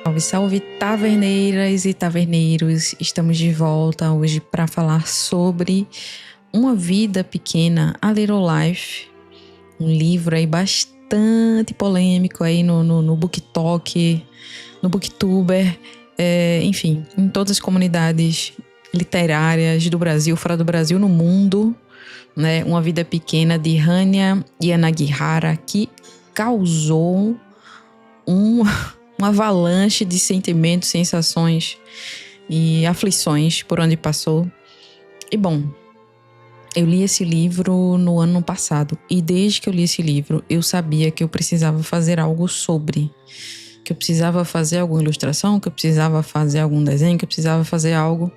Salve, salve, taverneiras e taverneiros! Estamos de volta hoje para falar sobre Uma Vida Pequena, A Little Life, um livro aí bastante polêmico aí no BookTok, no Booktuber, enfim, em todas as comunidades literárias do Brasil, fora do Brasil, no mundo, né? Uma Vida Pequena de Hanya Yanagihara, que causou uma avalanche de sentimentos, sensações e aflições por onde passou. E bom, eu li esse livro no ano passado e desde que eu li esse livro eu sabia que eu precisava fazer algo sobre, que eu precisava fazer alguma ilustração, que eu precisava fazer algum desenho, que eu precisava fazer algo.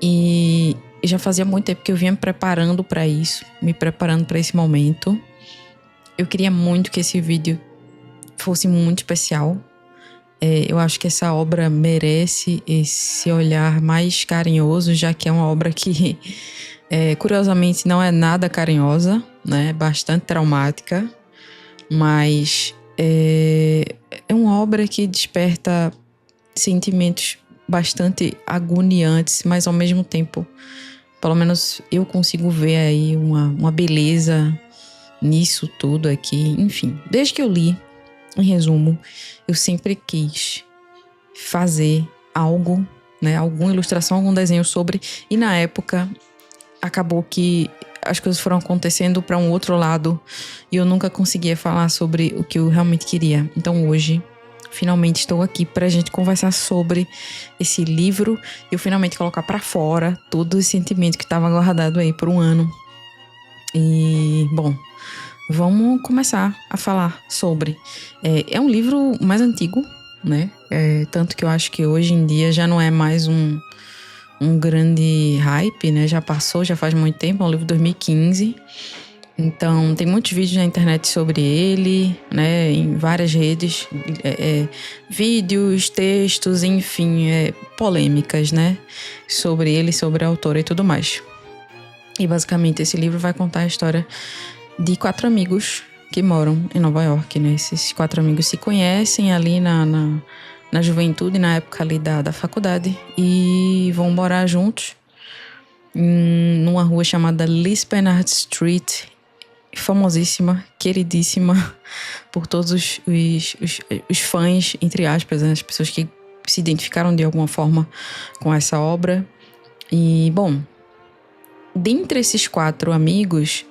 E já fazia muito tempo que eu vinha me preparando para isso, me preparando para esse momento. Eu queria muito que esse vídeo fosse muito especial. Eu acho que essa obra merece esse olhar mais carinhoso, já que é uma obra que, curiosamente, não é nada carinhosa, né? Bastante traumática, mas é uma obra que desperta sentimentos bastante agoniantes, mas ao mesmo tempo, pelo menos eu consigo ver aí uma beleza nisso tudo aqui. Enfim, desde que eu li, em resumo, eu sempre quis fazer algo, né? Alguma ilustração, algum desenho sobre. E na época, acabou que as coisas foram acontecendo para um outro lado e eu nunca conseguia falar sobre o que eu realmente queria. Então hoje, finalmente estou aqui para a gente conversar sobre esse livro e eu finalmente colocar para fora todo esse sentimento que estava guardado aí por um ano. E, bom, vamos começar a falar sobre. É um livro mais antigo, né? Tanto que eu acho que hoje em dia já não é mais um grande hype, né? Já passou, já faz muito tempo, é um livro de 2015. Então, tem muitos vídeos na internet sobre ele, né? Em várias redes. Vídeos, textos, enfim, polêmicas, né? Sobre ele, sobre a autora e tudo mais. E basicamente esse livro vai contar a história de 4 amigos que moram em Nova York, né? Esses 4 amigos se conhecem ali na juventude, na época ali da faculdade, e vão morar juntos numa rua chamada Lispenard Street, famosíssima, queridíssima por todos os fãs, entre aspas, né? As pessoas que se identificaram de alguma forma com essa obra. E, bom, dentre esses 4 amigos,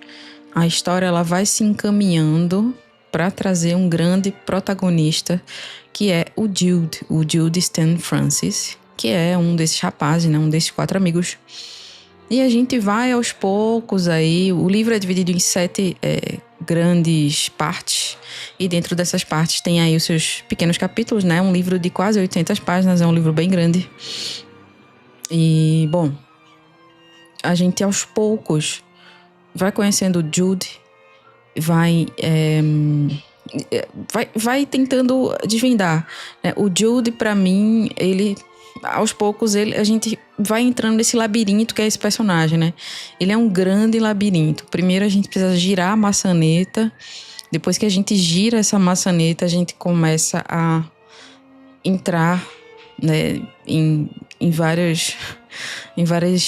a história ela vai se encaminhando para trazer um grande protagonista, que é o Jude Stan Francis, que é um desses rapazes, né, um desses 4 amigos. E a gente vai aos poucos aí. O livro é dividido em 7 grandes partes, e dentro dessas partes tem aí os seus pequenos capítulos, né? Um livro de quase 800 páginas, é um livro bem grande. E, bom, a gente aos poucos vai conhecendo o Jude, vai tentando desvendar, né? O Jude, pra mim, ele, aos poucos, a gente vai entrando nesse labirinto que é esse personagem, né? Ele é um grande labirinto. Primeiro a gente precisa girar a maçaneta. Depois que a gente gira essa maçaneta, a gente começa a entrar, né, em várias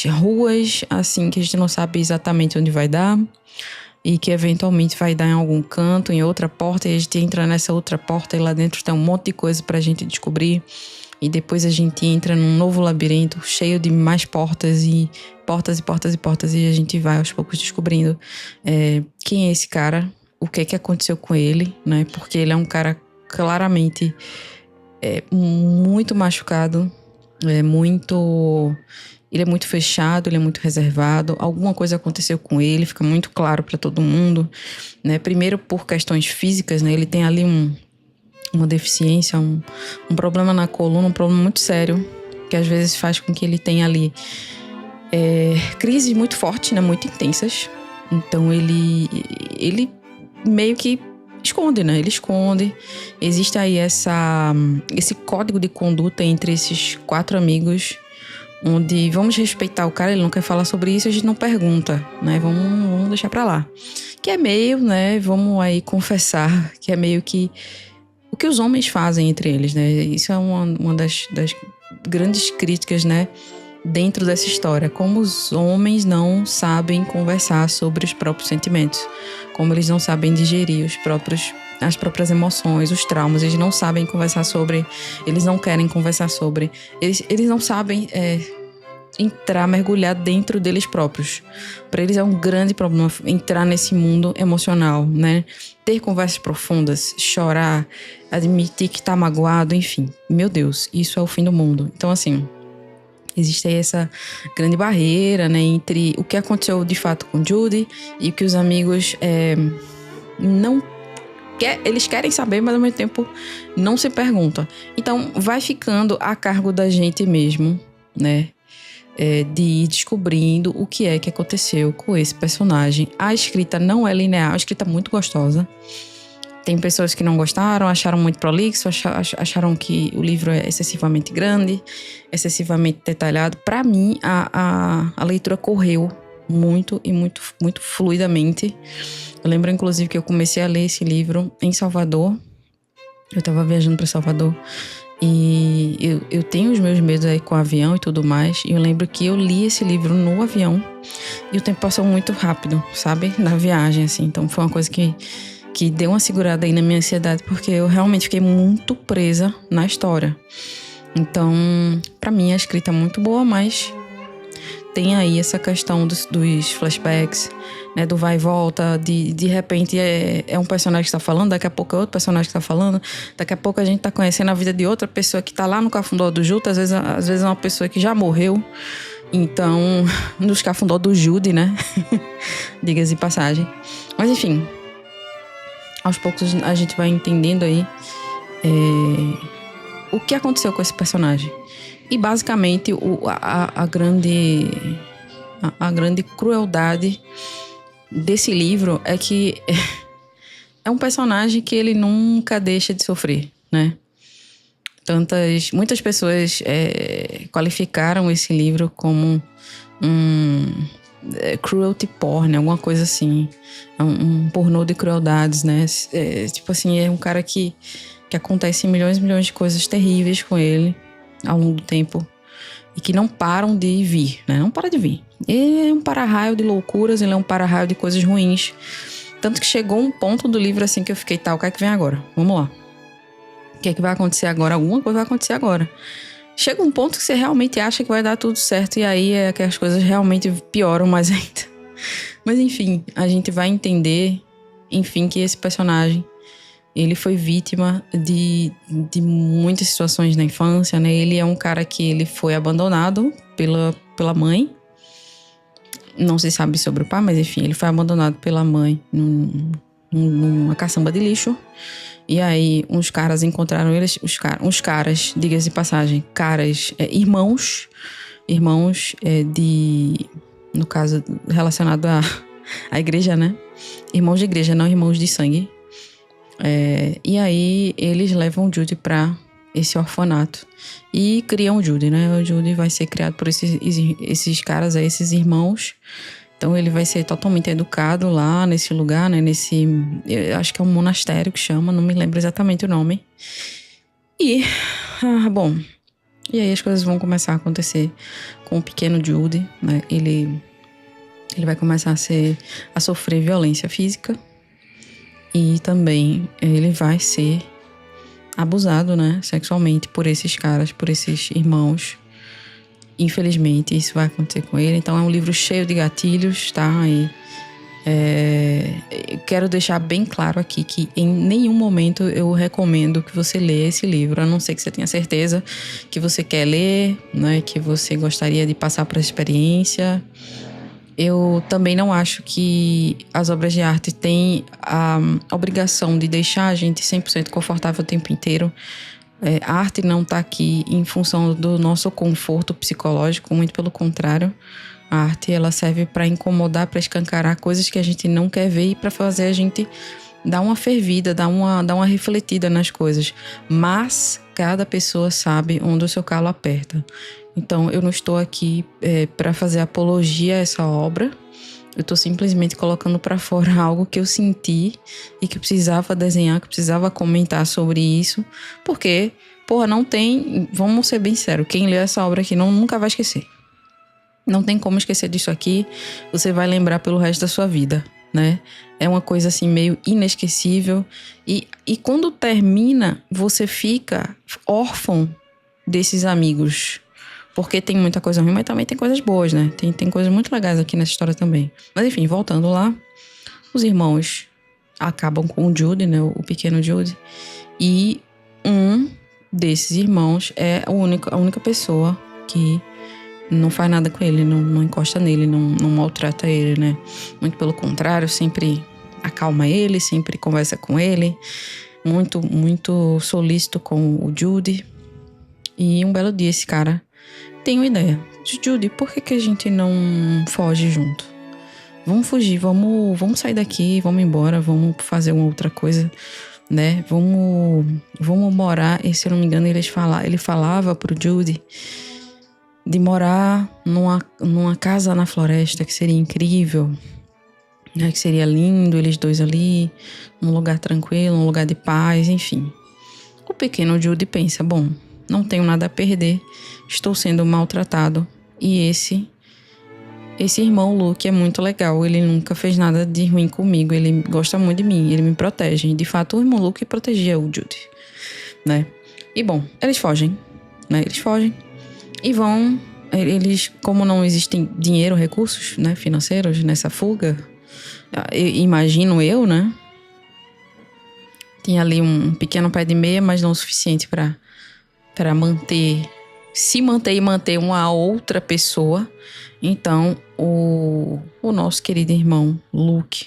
ruas, assim, que a gente não sabe exatamente onde vai dar, e que eventualmente vai dar em algum canto, em outra porta, e a gente entra nessa outra porta e lá dentro tem um monte de coisa pra gente descobrir, e depois a gente entra num novo labirinto cheio de mais portas e portas e portas e portas, e a gente vai aos poucos descobrindo quem é esse cara, o que é que aconteceu com ele, né? Porque ele é um cara claramente muito machucado, ele é muito fechado, ele é muito reservado. Alguma coisa aconteceu com ele, fica muito claro para todo mundo, né? Primeiro por questões físicas, né? Ele tem ali uma deficiência, um problema na coluna, um problema muito sério, que às vezes faz com que ele tenha ali crises muito fortes, né? Muito intensas. Então ele meio que esconde, né? Ele esconde. Existe aí esse código de conduta entre esses 4 amigos, onde vamos respeitar o cara, ele não quer falar sobre isso, a gente não pergunta, né? Vamos deixar pra lá. Que é meio, né? Vamos aí confessar que é meio que o que os homens fazem entre eles, né? Isso é uma das grandes críticas, né? Dentro dessa história, como os homens não sabem conversar sobre os próprios sentimentos, como eles não sabem digerir as próprias emoções, os traumas, eles não sabem conversar sobre, eles não querem conversar sobre, eles não sabem mergulhar dentro deles próprios. Para eles é um grande problema entrar nesse mundo emocional, né? Ter conversas profundas, chorar, admitir que tá magoado, enfim. Meu Deus, isso é o fim do mundo. Então, assim, existe aí essa grande barreira, né, entre o que aconteceu de fato com Judy e o que os amigos eles querem saber, mas ao mesmo tempo não se perguntam. Então, vai ficando a cargo da gente mesmo, né, de ir descobrindo o que é que aconteceu com esse personagem. A escrita não é linear, a escrita é muito gostosa. Tem pessoas que não gostaram, acharam muito prolixo, acharam que o livro é excessivamente grande, excessivamente detalhado. Para mim, a leitura correu muito e muito, muito fluidamente. Eu lembro, inclusive, que eu comecei a ler esse livro em Salvador. Eu estava viajando para Salvador e eu tenho os meus medos aí com o avião e tudo mais. E eu lembro que eu li esse livro no avião e o tempo passou muito rápido, sabe? Na viagem, assim. Então, foi uma coisa que deu uma segurada aí na minha ansiedade, porque eu realmente fiquei muito presa na história. Então, pra mim, a escrita é muito boa, mas tem aí essa questão dos flashbacks, né, do vai e volta, de repente é um personagem que está falando, daqui a pouco é outro personagem que está falando, daqui a pouco a gente tá conhecendo a vida de outra pessoa que tá lá no Cafundó do Juta, às vezes é uma pessoa que já morreu. Então, nos Cafundó do Judy, né? Diga-se de passagem. Mas enfim, aos poucos a gente vai entendendo aí o que aconteceu com esse personagem. E basicamente a grande crueldade desse livro é que é um personagem que ele nunca deixa de sofrer, né? Muitas pessoas qualificaram esse livro como cruelty porn, alguma coisa assim. Um pornô de crueldades, né? Tipo assim, é um cara que acontece milhões e milhões de coisas terríveis com ele ao longo do tempo e que não param de vir, né? Não para de vir. Ele é um para-raio de loucuras, ele é um para-raio de coisas ruins. Tanto que chegou um ponto do livro assim que eu fiquei, o que é que vem agora? Vamos lá. O que é que vai acontecer agora? Alguma coisa vai acontecer agora. Chega um ponto que você realmente acha que vai dar tudo certo e aí é que as coisas realmente pioram mais ainda. Mas enfim, a gente vai entender, enfim, que esse personagem, ele foi vítima de muitas situações na infância, né? Ele é um cara que ele foi abandonado pela mãe. Não se sabe sobre o pai, mas enfim, ele foi abandonado pela mãe numa caçamba de lixo. E aí, uns caras encontraram eles, uns caras, diga-se de passagem, irmãos no caso, relacionado à igreja, né? Irmãos de igreja, não irmãos de sangue. E aí, eles levam o Judy pra esse orfanato e criam o Judy, né? O Judy vai ser criado por esses caras aí, esses irmãos. Então ele vai ser totalmente educado lá nesse lugar, né? Eu acho que é um monastério que chama, não me lembro exatamente o nome. E aí as coisas vão começar a acontecer com o pequeno Judy, né? Ele vai começar a sofrer violência física e também ele vai ser abusado, né? Sexualmente por esses caras, por esses irmãos. Infelizmente, isso vai acontecer com ele. Então, é um livro cheio de gatilhos, tá? E eu quero deixar bem claro aqui que em nenhum momento eu recomendo que você leia esse livro, a não ser que você tenha certeza que você quer ler, né? Que você gostaria de passar por essa experiência. Eu também não acho que as obras de arte têm a obrigação de deixar a gente 100% confortável o tempo inteiro. A arte não está aqui em função do nosso conforto psicológico, muito pelo contrário. A arte, ela serve para incomodar, para escancarar coisas que a gente não quer ver e para fazer a gente dar uma fervida, dar uma refletida nas coisas. Mas cada pessoa sabe onde o seu calo aperta. Então, eu não estou aqui para fazer apologia a essa obra. Eu tô simplesmente colocando pra fora algo que eu senti e que eu precisava desenhar, que eu precisava comentar sobre isso. Porque, porra, não tem... Vamos ser bem sérios. Quem lê essa obra aqui nunca vai esquecer. Não tem como esquecer disso aqui. Você vai lembrar pelo resto da sua vida, né? É uma coisa assim meio inesquecível. E quando termina, você fica órfão desses amigos. Porque tem muita coisa ruim, mas também tem coisas boas, né? Tem coisas muito legais aqui nessa história também. Mas enfim, voltando lá. Os irmãos acabam com o Jude, né? O pequeno Jude. E um desses irmãos é a única pessoa que não faz nada com ele, não encosta nele, não maltrata ele, né? Muito pelo contrário, sempre acalma ele, sempre conversa com ele. Muito, muito solícito com o Jude. E um belo dia esse cara tem uma ideia. Jude, por que a gente não foge junto? Vamos fugir, vamos sair daqui, vamos embora, vamos fazer uma outra coisa, né? Vamos morar. E se eu não me engano, ele falava pro Jude de morar numa casa na floresta, que seria incrível, né? Que seria lindo, eles dois ali, num lugar tranquilo, num lugar de paz, enfim. O pequeno Jude pensa, bom, não tenho nada a perder, estou sendo maltratado. E esse irmão Luke é muito legal, ele nunca fez nada de ruim comigo, ele gosta muito de mim, ele me protege. De fato, o irmão Luke protegia o Jude, né? E bom, eles fogem, né? Eles fogem e vão... Eles, como não existem dinheiro, recursos, né, financeiros nessa fuga, imagino eu, né? Tinha ali um pequeno pé de meia, mas não o suficiente para se manter e manter uma outra pessoa. Então, o nosso querido irmão Luke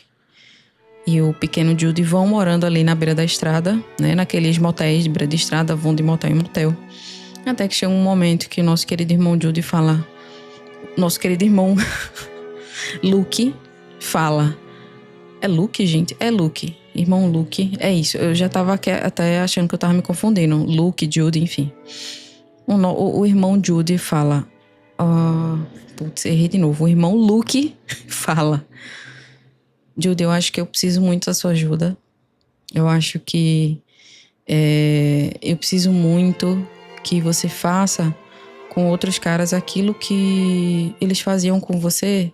e o pequeno Jude vão morando ali na beira da estrada, né? Naqueles motéis de beira de estrada, vão de motel em motel. Até que chega um momento que o nosso querido irmão Jude fala... Nosso querido irmão Luke fala... É Luke, gente? É Luke. Irmão Luke. É isso. Eu já tava até achando que eu tava me confundindo. Luke, Jude, enfim. O irmão Jude fala... Putz, errei de novo. O irmão Luke fala... Jude, eu acho que eu preciso muito da sua ajuda. Eu acho que... eu preciso muito que você faça com outros caras aquilo que eles faziam com você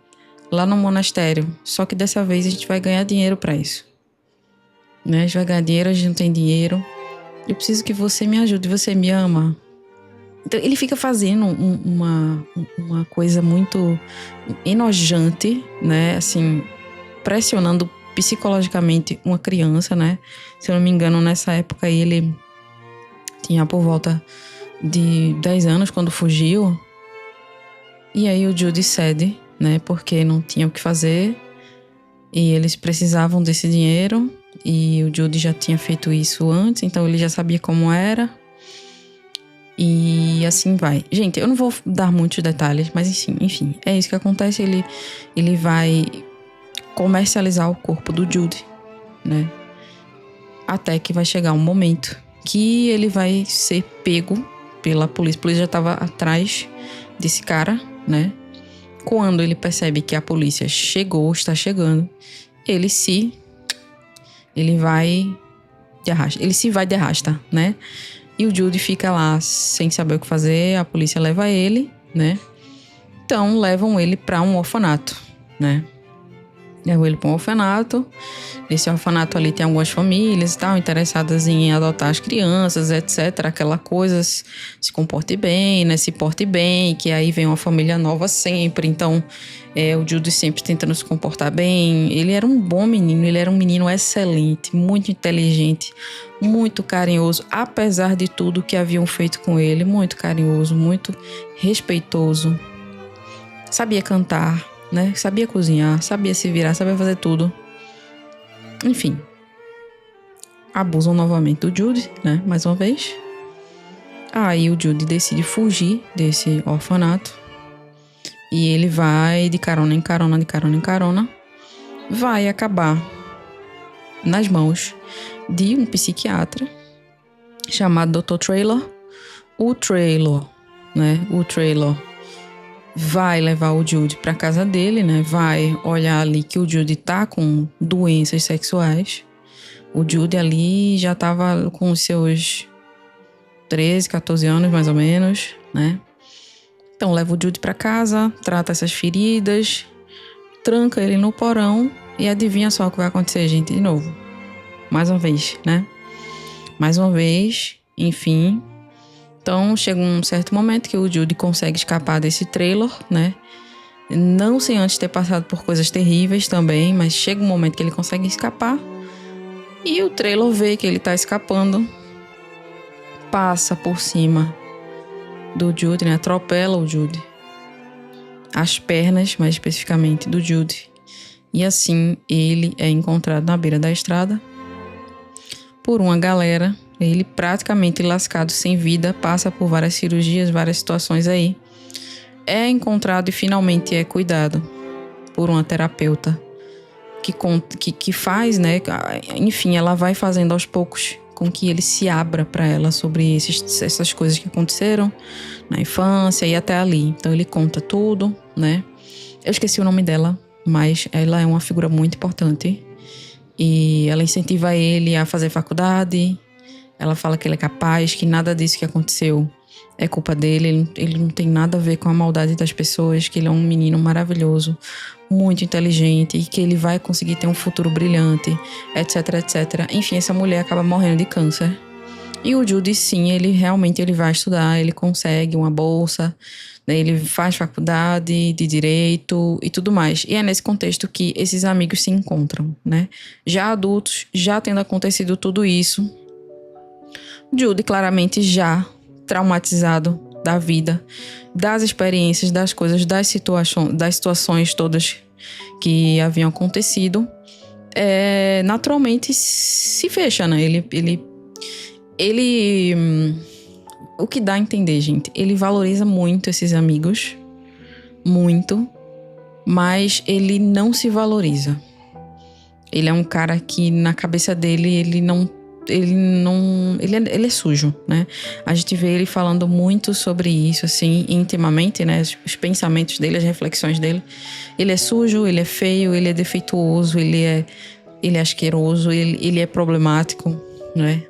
lá no monastério. Só que dessa vez a gente vai ganhar dinheiro pra isso. Né? A gente vai ganhar dinheiro, a gente não tem dinheiro. Eu preciso que você me ajude, você me ama. Então ele fica fazendo uma coisa muito enojante, né? Assim, pressionando psicologicamente uma criança, né? Se eu não me engano, nessa época ele tinha por volta de 10 anos quando fugiu. E aí o Jude cede, né? Porque não tinha o que fazer. E eles precisavam desse dinheiro. E o Jude já tinha feito isso antes, então ele já sabia como era. E assim vai. Gente, eu não vou dar muitos detalhes, mas enfim, é isso que acontece. Ele vai comercializar o corpo do Jude, né? Até que vai chegar um momento que ele vai ser pego pela polícia. A polícia já estava atrás desse cara, né? Quando ele percebe que a polícia está chegando, ele se vai de arrasta, né? E o Jude fica lá sem saber o que fazer, a polícia leva ele, né? Então levam ele para um orfanato, né? Levam ele para um orfanato. Nesse orfanato ali tem algumas famílias e tal, interessadas em adotar as crianças, etc. Aquela coisa, se comporte bem, né? Se porte bem, que aí vem uma família nova sempre. Então, o Jude sempre tentando se comportar bem. Ele era um bom menino, ele era um menino excelente, muito inteligente, muito carinhoso, apesar de tudo que haviam feito com ele. Muito carinhoso, muito respeitoso. Sabia cantar, né? Sabia cozinhar, sabia se virar, sabia fazer tudo. Enfim, abusam novamente do Jude, né? Mais uma vez. Aí o Jude decide fugir desse orfanato. E ele vai de carona em carona, de carona em carona. Vai acabar nas mãos de um psiquiatra chamado Dr. Traylor. O Traylor, né? O Traylor vai levar o Jude para casa dele, né? Vai olhar ali que o Jude tá com doenças sexuais. O Jude ali já tava com os seus 13, 14 anos mais ou menos, né? Então leva o Jude para casa, trata essas feridas, tranca ele no porão e adivinha só o que vai acontecer, gente, de novo. Mais uma vez, né? Mais uma vez, enfim. Então chega um certo momento que o Jude consegue escapar desse trailer, né? Não sem antes ter passado por coisas terríveis também, mas chega um momento que ele consegue escapar. E o trailer vê que ele tá escapando, passa por cima do Jude, né? Atropela o Jude. As pernas, mais especificamente, do Jude. E assim ele é encontrado na beira da estrada por uma galera. Ele praticamente lascado, sem vida, passa por várias cirurgias, várias situações aí. É encontrado e finalmente é cuidado por uma terapeuta que faz, né? Enfim, ela vai fazendo aos poucos com que ele se abra para ela sobre essas coisas que aconteceram na infância e até ali. Então ele conta tudo, né? Eu esqueci o nome dela, mas ela é uma figura muito importante. E ela incentiva ele a fazer faculdade. Ela fala que ele é capaz, que nada disso que aconteceu é culpa dele. Ele não tem nada a ver com a maldade das pessoas, que ele é um menino maravilhoso, muito inteligente e que ele vai conseguir ter um futuro brilhante, etc, etc. Enfim, essa mulher acaba morrendo de câncer. E o Jude, sim, ele realmente vai estudar, ele consegue uma bolsa, né? Ele faz faculdade de direito e tudo mais. E é nesse contexto que esses amigos se encontram, né? Já adultos, já tendo acontecido tudo isso, Jude claramente já traumatizado da vida, das experiências, das coisas, das situações todas que haviam acontecido, naturalmente se fecha, né? Ele o que dá a entender, gente, ele valoriza muito esses amigos, muito, mas ele não se valoriza. Ele é um cara que na cabeça dele ele é sujo, né? A gente vê ele falando muito sobre isso, assim, intimamente, né? Os pensamentos dele, as reflexões dele. Ele é sujo, ele é feio, ele é defeituoso, ele é asqueroso, ele é problemático, né?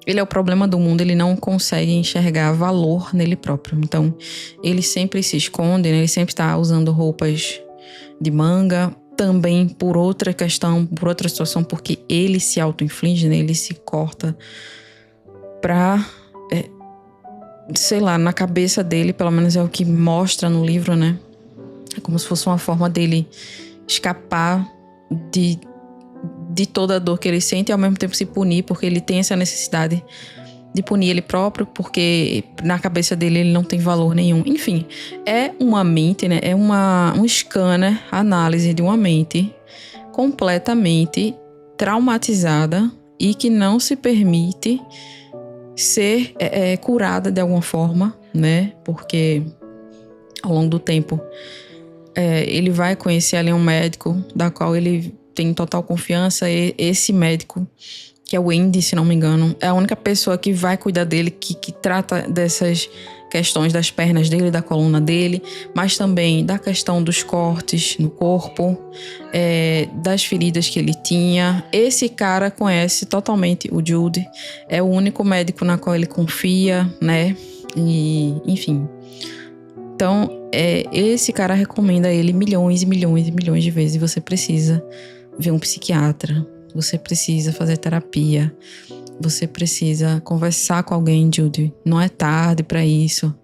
Ele é o problema do mundo, ele não consegue enxergar valor nele próprio. Então, ele sempre se esconde, né? Ele sempre está usando roupas de manga, também por outra questão, por outra situação, porque ele se auto-inflige, né? Ele se corta pra, sei lá, na cabeça dele, pelo menos é o que mostra no livro, né? É como se fosse uma forma dele escapar de toda a dor que ele sente e ao mesmo tempo se punir, porque ele tem essa necessidade de punir ele próprio, porque na cabeça dele ele não tem valor nenhum. Enfim, é uma mente, né? É um scanner, análise de uma mente completamente traumatizada e que não se permite ser curada de alguma forma, né? Porque ao longo do tempo ele vai conhecer ali um médico da qual ele tem total confiança, e esse médico, que é o Andy, se não me engano, é a única pessoa que vai cuidar dele, que trata dessas questões das pernas dele, da coluna dele, mas também da questão dos cortes no corpo, das feridas que ele tinha. Esse cara conhece totalmente o Jude, é o único médico na qual ele confia, né? E, enfim. Então, esse cara recomenda ele milhões e milhões e milhões de vezes. Você precisa ver um psiquiatra, você precisa fazer terapia, você precisa conversar com alguém, Jude. Não é tarde pra isso.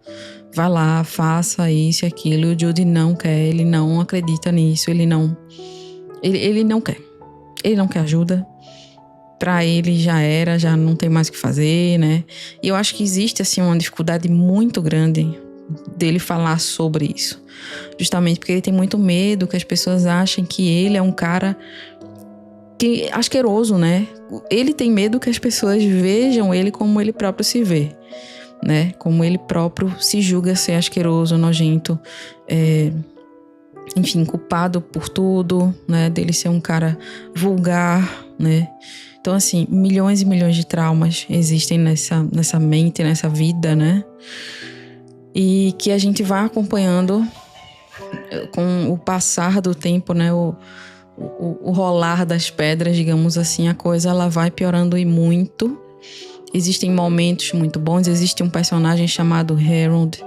Vai lá, faça isso e aquilo. O Jude não quer, ele não acredita nisso, ele não quer. Ele não quer ajuda. Pra ele já não tem mais o que fazer, né? E eu acho que existe, assim, uma dificuldade muito grande dele falar sobre isso. Justamente porque ele tem muito medo que as pessoas achem que ele é um cara asqueroso, né? Ele tem medo que as pessoas vejam ele como ele próprio se vê, né? Como ele próprio se julga ser asqueroso, nojento, enfim, culpado por tudo, né? Dele ser um cara vulgar, né? Então, assim, milhões e milhões de traumas existem nessa mente, nessa vida, né? E que a gente vai acompanhando com o passar do tempo, né, o rolar das pedras, digamos assim, a coisa ela vai piorando e muito. Existem momentos muito bons. Existe um personagem chamado Harold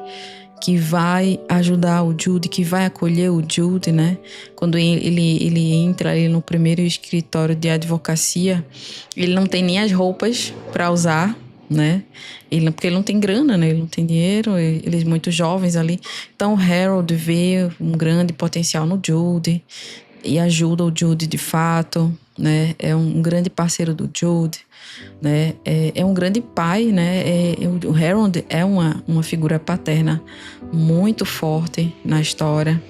que vai ajudar o Jude, que vai acolher o Jude, né? Quando ele entra ali no primeiro escritório de advocacia, ele não tem nem as roupas para usar, né? Porque ele não tem grana, né? Ele não tem dinheiro, eles muito jovens ali. Então, o Harold vê um grande potencial no Jude e ajuda o Jude de fato, né? É um grande parceiro do Jude, né? É um grande pai, né? O Harold é uma figura paterna muito forte na história,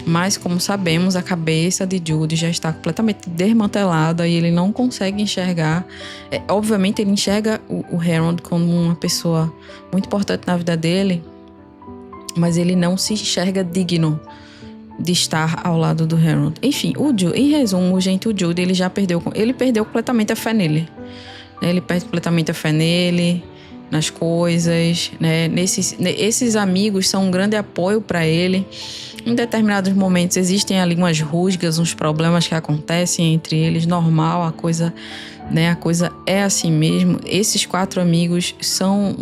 mas como sabemos, a cabeça de Jude já está completamente desmantelada e ele não consegue enxergar. Obviamente ele enxerga o Harold como uma pessoa muito importante na vida dele, mas ele não se enxerga digno de estar ao lado do Harold. Enfim, em resumo, gente, o Jude ele perdeu completamente a fé nele. Ele perde completamente a fé nele, nas coisas, né? Esses amigos são um grande apoio para ele. Em determinados momentos existem ali umas rusgas, uns problemas que acontecem entre eles, normal, a coisa, né? A coisa é assim mesmo. Esses 4 amigos são,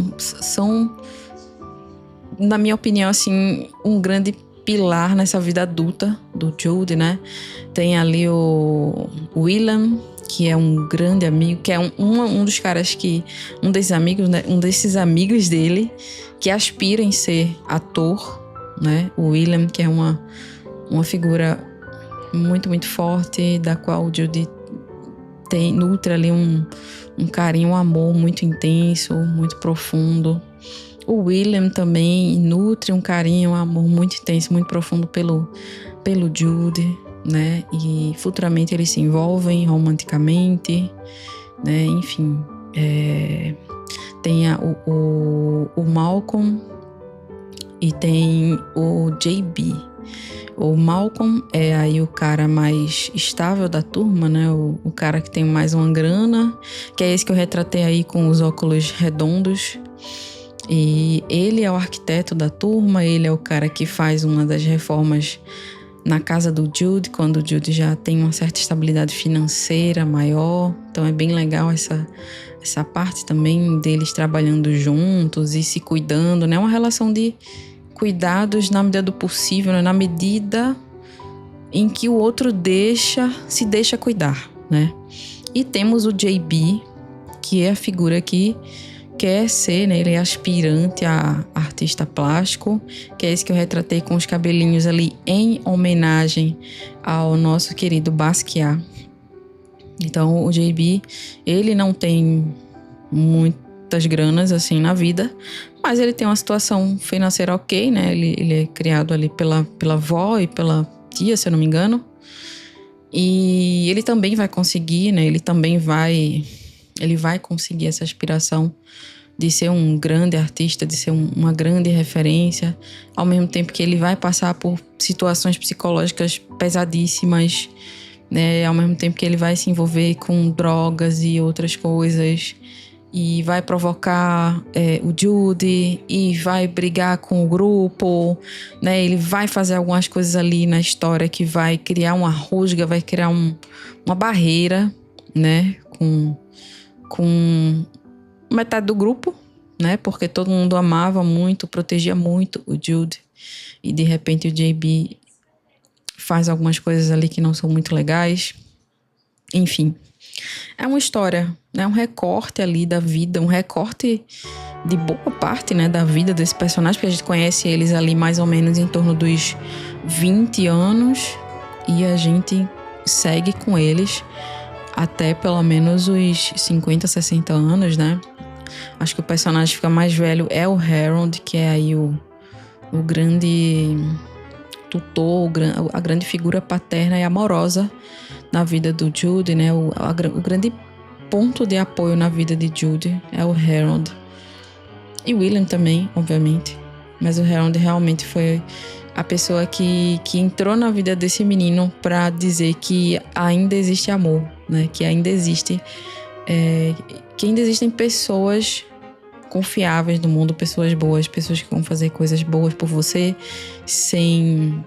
na minha opinião, assim, um grande pilar nessa vida adulta do Jude, né? Tem ali o William, que é um grande amigo, que é um dos caras que... Um desses amigos, né? Um desses amigos dele que aspira em ser ator, né? O William, que é uma figura muito, muito forte, da qual o Jude nutre ali um carinho, um amor muito intenso, muito profundo. O William também nutre um carinho, um amor muito intenso, muito profundo pelo Jude, né? E futuramente eles se envolvem romanticamente, né? Enfim, tem o Malcolm e tem o JB. O Malcolm é aí o cara mais estável da turma, né? O cara que tem mais uma grana, que é esse que eu retratei aí com os óculos redondos. E ele é o arquiteto da turma, ele é o cara que faz uma das reformas na casa do Jude, quando o Jude já tem uma certa estabilidade financeira maior. Então é bem legal essa parte também deles trabalhando juntos e se cuidando, né? Uma relação de cuidados na medida do possível, né? Na medida em que o outro se deixa cuidar, né? E temos o JB, que é a figura que quer ser, né? Ele é aspirante a artista plástico, que é esse que eu retratei com os cabelinhos ali em homenagem ao nosso querido Basquiat. Então, o JB, ele não tem muitas granas assim na vida, mas ele tem uma situação financeira ok, né? Ele é criado ali pela avó e pela tia, se eu não me engano. E ele também vai conseguir, né? Ele vai conseguir essa aspiração de ser um grande artista, de ser uma grande referência, ao mesmo tempo que ele vai passar por situações psicológicas pesadíssimas, né? Ao mesmo tempo que ele vai se envolver com drogas e outras coisas, e vai provocar o Jude, e vai brigar com o grupo, né? Ele vai fazer algumas coisas ali na história que vai criar uma rusga, vai criar uma barreira, né? Com metade do grupo, né? Porque todo mundo amava muito, protegia muito o Jude. E de repente o JB faz algumas coisas ali que não são muito legais. Enfim, é uma história, né? Um recorte ali da vida, um recorte de boa parte, né, da vida desse personagem, porque a gente conhece eles ali mais ou menos em torno dos 20 anos e a gente segue com eles até pelo menos os 50, 60 anos, né? Acho que o personagem que fica mais velho é o Harold, que é aí o grande tutor, a grande figura paterna e amorosa na vida do Jude, né? O grande ponto de apoio na vida de Jude é o Harold. E William também, obviamente. Mas o Harold realmente foi a pessoa que entrou na vida desse menino para dizer que ainda existe amor, né? Que ainda existem pessoas confiáveis no mundo, pessoas boas, pessoas que vão fazer coisas boas por você sem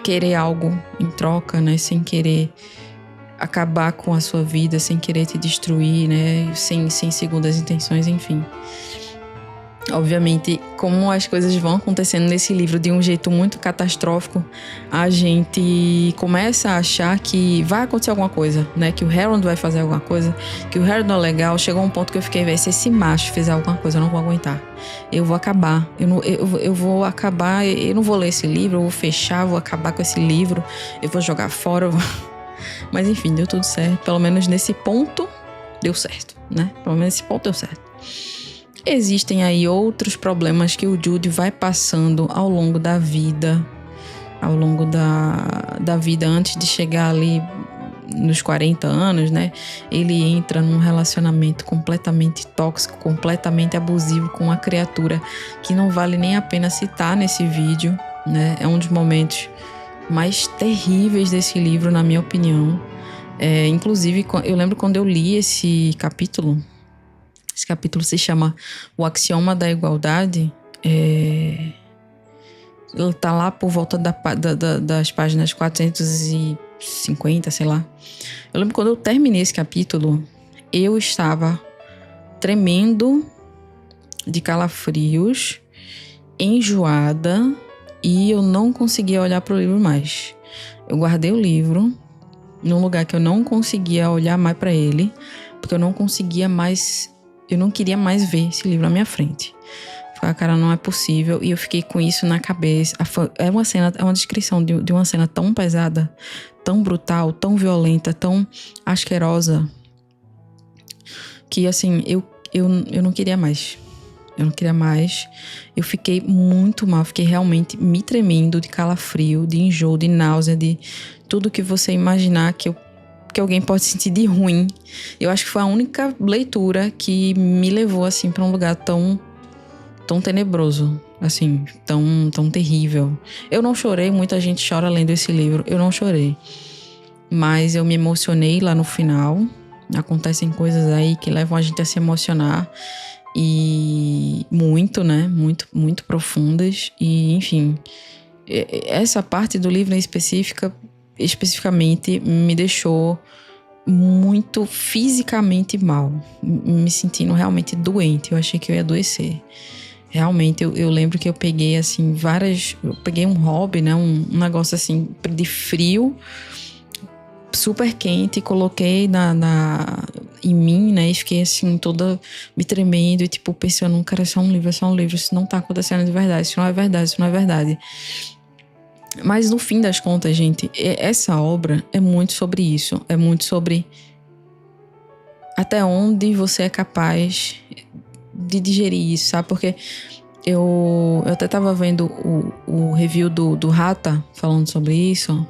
querer algo em troca, né? Sem querer acabar com a sua vida, sem querer te destruir, né? Sem segundas intenções, enfim. Obviamente, como as coisas vão acontecendo nesse livro de um jeito muito catastrófico, a gente começa a achar que vai acontecer alguma coisa, né? Que o Harold vai fazer alguma coisa, que o Harold não é legal. Chegou um ponto que eu fiquei, se esse macho fizer alguma coisa, eu não vou aguentar. Eu vou acabar. Eu vou acabar, eu não vou ler esse livro, eu vou fechar, vou acabar com esse livro, eu vou jogar fora. Mas enfim, deu tudo certo. Pelo menos nesse ponto, deu certo, né? Pelo menos nesse ponto deu certo. Existem aí outros problemas que o Jude vai passando ao longo da vida. Ao longo da vida, antes de chegar ali nos 40 anos, né? Ele entra num relacionamento completamente tóxico, completamente abusivo com uma criatura que não vale nem a pena citar nesse vídeo, né? É um dos momentos mais terríveis desse livro, na minha opinião. Inclusive, eu lembro quando eu li esse capítulo. Esse capítulo se chama O Axioma da Igualdade. Ele tá lá por volta das páginas 450, sei lá. Eu lembro quando eu terminei esse capítulo, eu estava tremendo de calafrios, enjoada, e eu não conseguia olhar para o livro mais. Eu guardei o livro num lugar que eu não conseguia olhar mais para ele, porque eu não conseguia mais... Eu não queria mais ver esse livro à minha frente. Falei, cara, não é possível. E eu fiquei com isso na cabeça. É uma descrição de uma cena tão pesada, tão brutal, tão violenta, tão asquerosa, que assim, eu não queria mais. Eu não queria mais. Eu fiquei muito mal. Fiquei realmente me tremendo de calafrio, de enjoo, de náusea, de tudo que você imaginar que alguém pode sentir de ruim. Eu acho que foi a única leitura que me levou assim para um lugar tão tenebroso, assim, tão terrível. Eu não chorei, muita gente chora lendo esse livro. Eu não chorei, mas eu me emocionei lá no final. Acontecem coisas aí que levam a gente a se emocionar, e muito, né? Muito profundas. E enfim, essa parte do livro especificamente me deixou muito fisicamente mal, me sentindo realmente doente. Eu achei que eu ia adoecer. Realmente, eu lembro que eu peguei assim eu peguei um hobby, né, um negócio assim de frio, super quente, e coloquei em mim, né, e fiquei assim toda me tremendo e tipo pensando, cara, é só um livro, isso não tá acontecendo de verdade, isso não é verdade. Mas no fim das contas, gente, essa obra é muito sobre isso. É muito sobre até onde você é capaz de digerir isso, sabe? Porque eu até tava vendo o review do Rata falando sobre isso.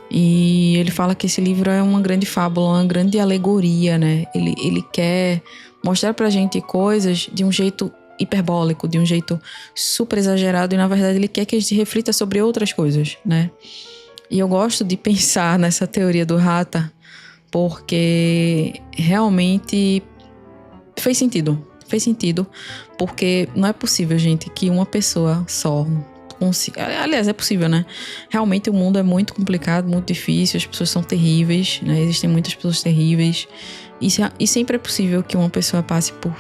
E ele fala que esse livro é uma grande fábula, uma grande alegoria, né? Ele quer mostrar pra gente coisas de um jeito hiperbólico, de um jeito super exagerado, e na verdade ele quer que a gente reflita sobre outras coisas, né? E eu gosto de pensar nessa teoria do Rata, porque realmente fez sentido, porque não é possível, gente, que uma pessoa só consiga... Aliás, é possível, né? Realmente o mundo é muito complicado, muito difícil, as pessoas são terríveis, né? Existem muitas pessoas terríveis, e sempre é possível que uma pessoa passe por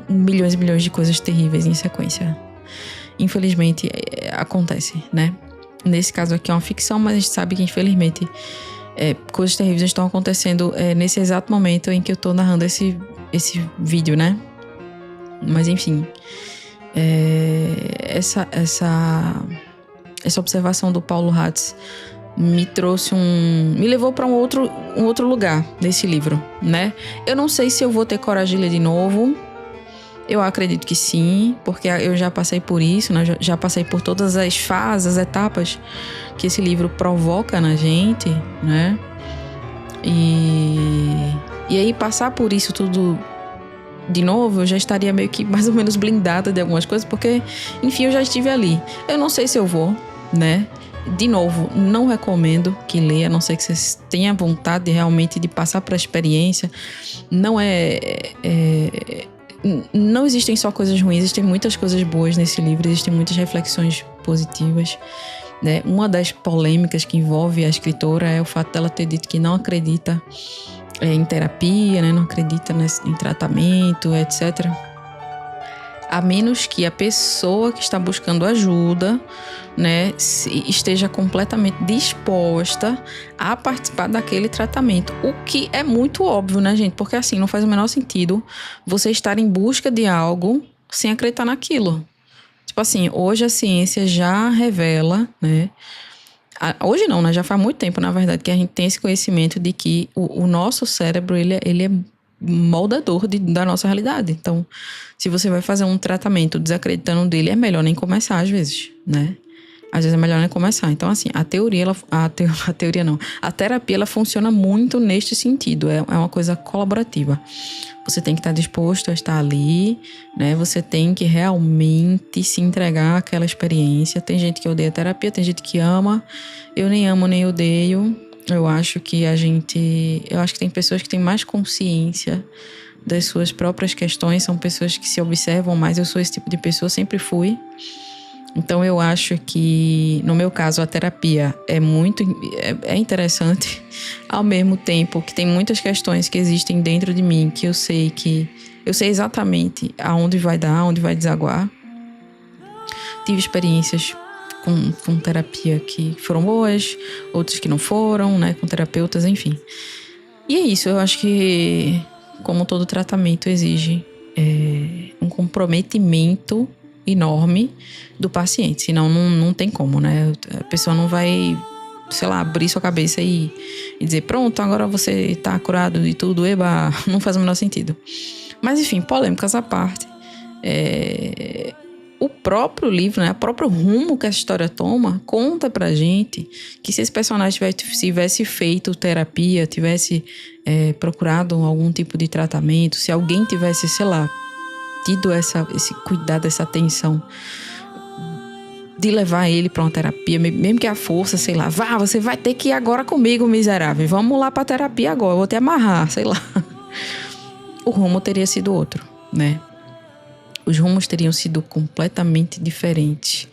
milhões e milhões de coisas terríveis em sequência. Infelizmente, acontece, né? Nesse caso aqui é uma ficção, mas a gente sabe que, infelizmente, coisas terríveis estão acontecendo nesse exato momento em que eu tô narrando esse vídeo, né? Mas, enfim, essa observação do Paulo Hatz me trouxe me levou para um outro lugar nesse livro, né? Eu não sei se eu vou ter coragem de ler de novo. Eu acredito que sim, porque eu já passei por isso, né? Já passei por todas as fases, as etapas que esse livro provoca na gente, né? E aí passar por isso tudo de novo, eu já estaria meio que mais ou menos blindada de algumas coisas, porque, enfim, eu já estive ali. Eu não sei se eu vou, né? De novo, não recomendo que leia, a não ser que você tenha vontade realmente de passar por a experiência. Não existem só coisas ruins, existem muitas coisas boas nesse livro, existem muitas reflexões positivas. né? Uma das polêmicas que envolve a escritora é o fato dela ter dito que não acredita em terapia, né? Não acredita em tratamento, etc. A menos que a pessoa que está buscando ajuda, né, esteja completamente disposta a participar daquele tratamento. O que é muito óbvio, né, gente? Porque assim, não faz o menor sentido você estar em busca de algo sem acreditar naquilo. Tipo assim, hoje a ciência já revela, né? Hoje não, né? Já faz muito tempo, na verdade, que a gente tem esse conhecimento de que o nosso cérebro, ele é moldador da nossa realidade. Então, se você vai fazer um tratamento desacreditando dele, é melhor nem começar, às vezes, né? Às vezes é melhor nem começar. Então, assim, a terapia, ela funciona muito neste sentido. É uma coisa colaborativa. Você tem que estar disposto a estar ali, né? Você tem que realmente se entregar àquela experiência. Tem gente que odeia terapia, tem gente que ama. Eu nem amo, nem odeio. Eu acho que tem pessoas que têm mais consciência das suas próprias questões, são pessoas que se observam mais. Eu sou esse tipo de pessoa, sempre fui. Então eu acho que, no meu caso, a terapia é interessante, ao mesmo tempo que tem muitas questões que existem dentro de mim, que eu sei exatamente aonde vai dar, aonde vai desaguar. Tive experiências com terapia que foram boas, outras que não foram, né, com terapeutas, enfim. E é isso, eu acho que, como todo tratamento exige um comprometimento enorme do paciente, senão não tem como, né? A pessoa não vai, sei lá, abrir sua cabeça e dizer, pronto, agora você tá curado de tudo, eba, não faz o menor sentido. Mas enfim, polêmicas à parte, o próprio livro, né, o próprio rumo que essa história toma, conta pra gente que se esse personagem tivesse feito terapia, tivesse procurado algum tipo de tratamento, se alguém tivesse, sei lá, tido esse cuidado, essa atenção de levar ele pra uma terapia, mesmo que a força, sei lá, você vai ter que ir agora comigo, miserável, vamos lá pra terapia agora, eu vou te amarrar, sei lá. O rumo teria sido outro, né? Os rumos teriam sido completamente diferentes.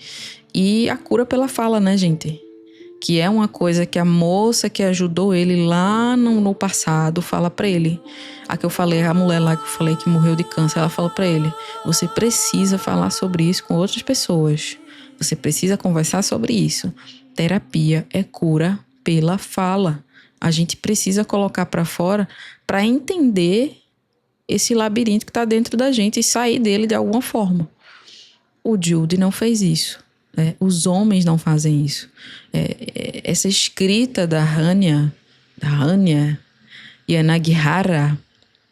E a cura pela fala, né, gente? Que é uma coisa que a moça que ajudou ele lá no passado fala pra ele. A mulher lá que eu falei que morreu de câncer, ela falou pra ele: você precisa falar sobre isso com outras pessoas. Você precisa conversar sobre isso. Terapia é cura pela fala. A gente precisa colocar pra fora pra entender esse labirinto que tá dentro da gente e sair dele de alguma forma. O Jude não fez isso. Os homens não fazem isso. Essa escrita da Hanya Yanagihara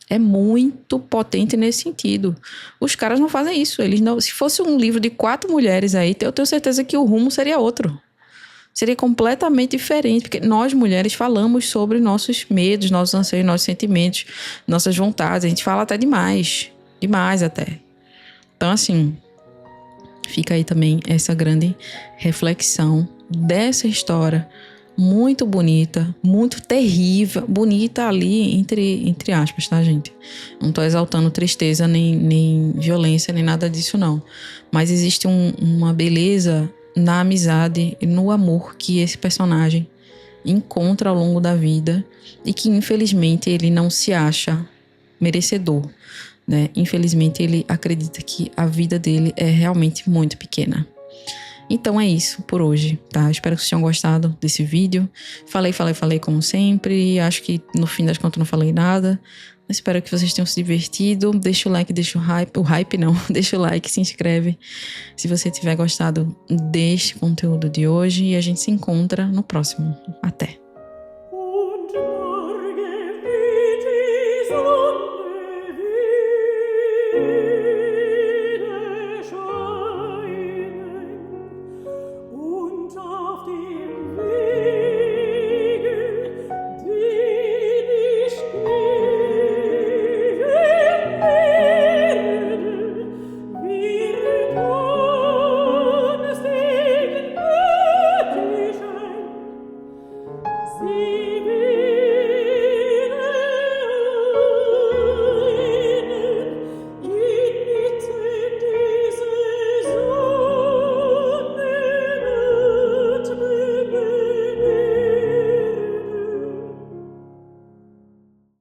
é muito potente nesse sentido. Os caras não fazem isso. Eles não. Se fosse um livro de 4 mulheres aí, eu tenho certeza que o rumo seria outro. Seria completamente diferente, porque nós mulheres falamos sobre nossos medos, nossos anseios, nossos sentimentos, nossas vontades. A gente fala até demais até. Então, assim, fica aí também essa grande reflexão dessa história muito bonita, muito terrível, bonita ali entre aspas, tá, gente? Não tô exaltando tristeza, nem violência, nem nada disso, não. Mas existe uma beleza na amizade e no amor que esse personagem encontra ao longo da vida e que, infelizmente, ele não se acha merecedor, né? Infelizmente, ele acredita que a vida dele é realmente muito pequena. Então é isso por hoje, tá? Espero que vocês tenham gostado desse vídeo. Falei como sempre. Acho que no fim das contas não falei nada. Espero que vocês tenham se divertido. Deixa o like, deixa o hype. O hype não, deixa o like, se inscreve. Se você tiver gostado deste conteúdo de hoje. E a gente se encontra no próximo. Até!